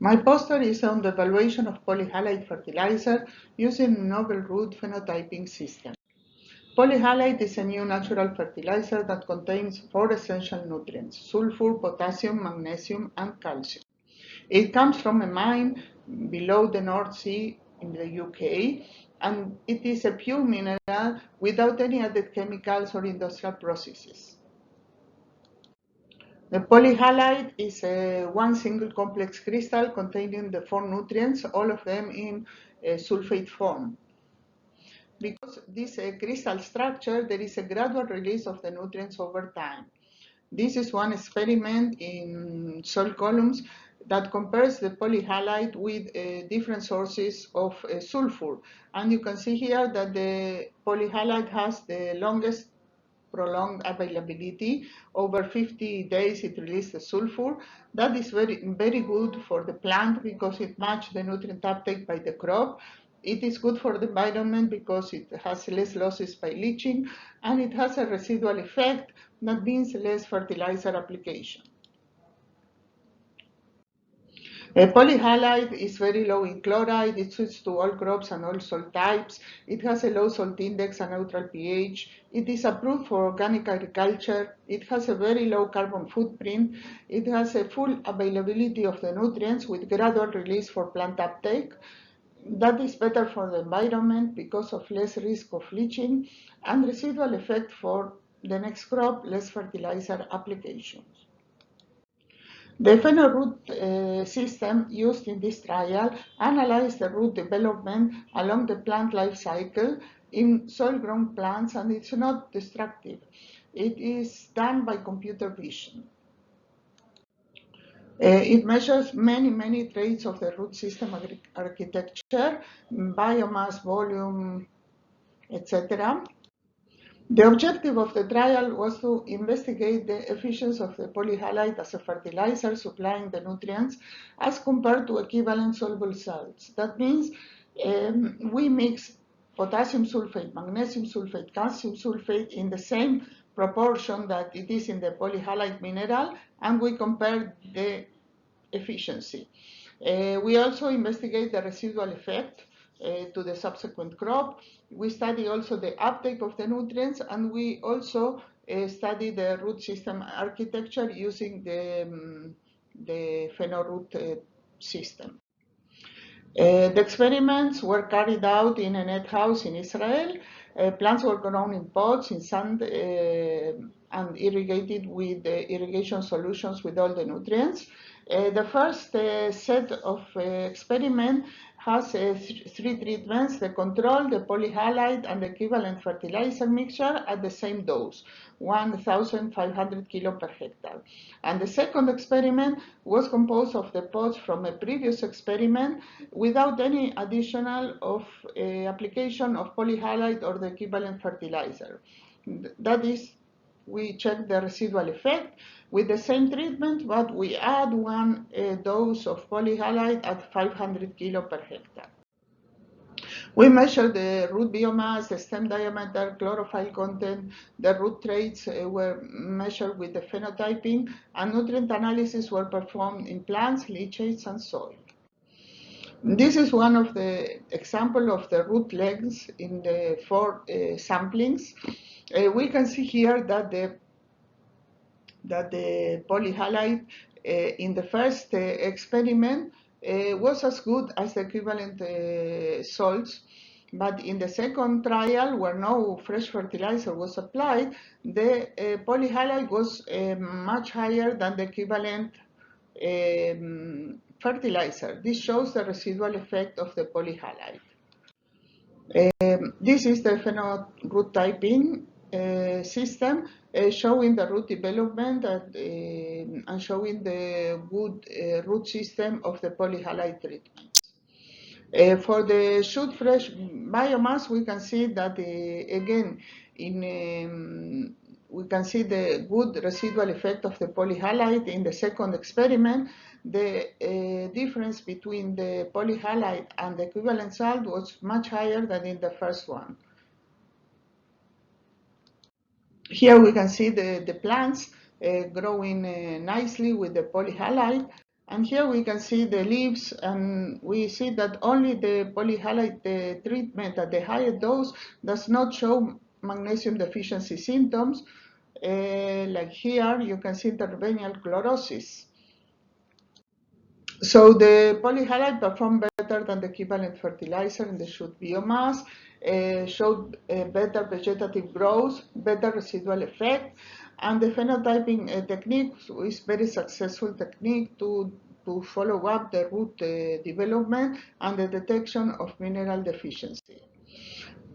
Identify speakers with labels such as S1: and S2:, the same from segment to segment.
S1: My poster is on the evaluation of polyhalite fertilizer using novel root phenotyping system. Polyhalite is a new natural fertilizer that contains 4 essential nutrients: sulfur, potassium, magnesium, and calcium. It comes from a mine below the North Sea in the UK, and it is a pure mineral without any added chemicals or industrial processes. The polyhalite is one single complex crystal containing the 4 nutrients, all of them in sulfate form. Because this crystal structure, there is a gradual release of the nutrients over time. This is one experiment in soil columns that compares the polyhalite with different sources of sulfur. And you can see here that the polyhalite has the longest prolonged availability. Over 50 days it releases the sulfur. That is very good for the plant because it matches the nutrient uptake by the crop. It is good for the environment because it has less losses by leaching, and it has a residual effect. That means less fertilizer application. Polyhalite is very low in chloride. It suits to all crops and all soil types. It has a low salt index and neutral pH. It is approved for organic agriculture. It has a very low carbon footprint. It has a full availability of the nutrients with gradual release for plant uptake. That is better for the environment because of less risk of leaching and residual effect for the next crop, less fertilizer applications. The pheno-root system used in this trial analyzed the root development along the plant life cycle in soil-grown plants, and it's not destructive. It is done by computer vision. It measures many traits of the root system architecture, biomass, volume, etc. The objective of the trial was to investigate the efficiency of the polyhalite as a fertilizer supplying the nutrients as compared to equivalent soluble salts. That means we mix potassium sulfate, magnesium sulfate, calcium sulfate in the same proportion that it is in the polyhalite mineral, and we compare the efficiency. We also investigate the residual effect to the subsequent crop. We study also the uptake of the nutrients, and we also study the root system architecture using the pheno-root system. The experiments were carried out in a net house in Israel. Plants were grown in pots in sand and irrigated with irrigation solutions with all the nutrients. The first set of experiment has 3 treatments: the control, the polyhalite, and the equivalent fertilizer mixture at the same dose, 1,500 kilo per hectare. And the second experiment was composed of the pots from a previous experiment without any additional application of polyhalite or the equivalent fertilizer. That is, we check the residual effect with the same treatment, but we add one dose of polyhalite at 500 kilo per hectare. We measure the root biomass, the stem diameter, chlorophyll content. The root traits were measured with the phenotyping, and nutrient analysis were performed in plants, leachates, and soil. This is one of the examples of the root lengths in the 4 samplings. We can see here that the polyhalite in the first experiment was as good as the equivalent salts, but in the second trial, where no fresh fertilizer was applied, the polyhalite was much higher than the equivalent fertilizer. This shows the residual effect of the polyhalite. This is the pheno-root typing system showing the root development and showing the good root system of the polyhalite treatments. For the shoot fresh biomass, we can see that again we can see the good residual effect of the polyhalite in the second experiment. The difference between the polyhalite and the equivalent salt was much higher than in the first one. Here we can see the plants growing nicely with the polyhalite. And here we can see the leaves, and we see that only the polyhalite treatment at the higher dose does not show magnesium deficiency symptoms. Like here, you can see intervenial chlorosis. So the polyhalite performed better than the equivalent fertilizer in the shoot biomass, showed better vegetative growth, better residual effect, and the phenotyping technique is very successful technique to follow up the root development and the detection of mineral deficiency.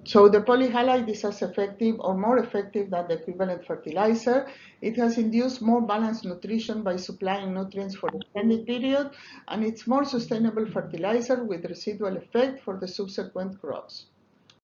S1: So the polyhalite is as effective or more effective than the equivalent fertilizer. It has induced more balanced nutrition by supplying nutrients for an extended period, and it's more sustainable fertilizer with residual effect for the subsequent crops.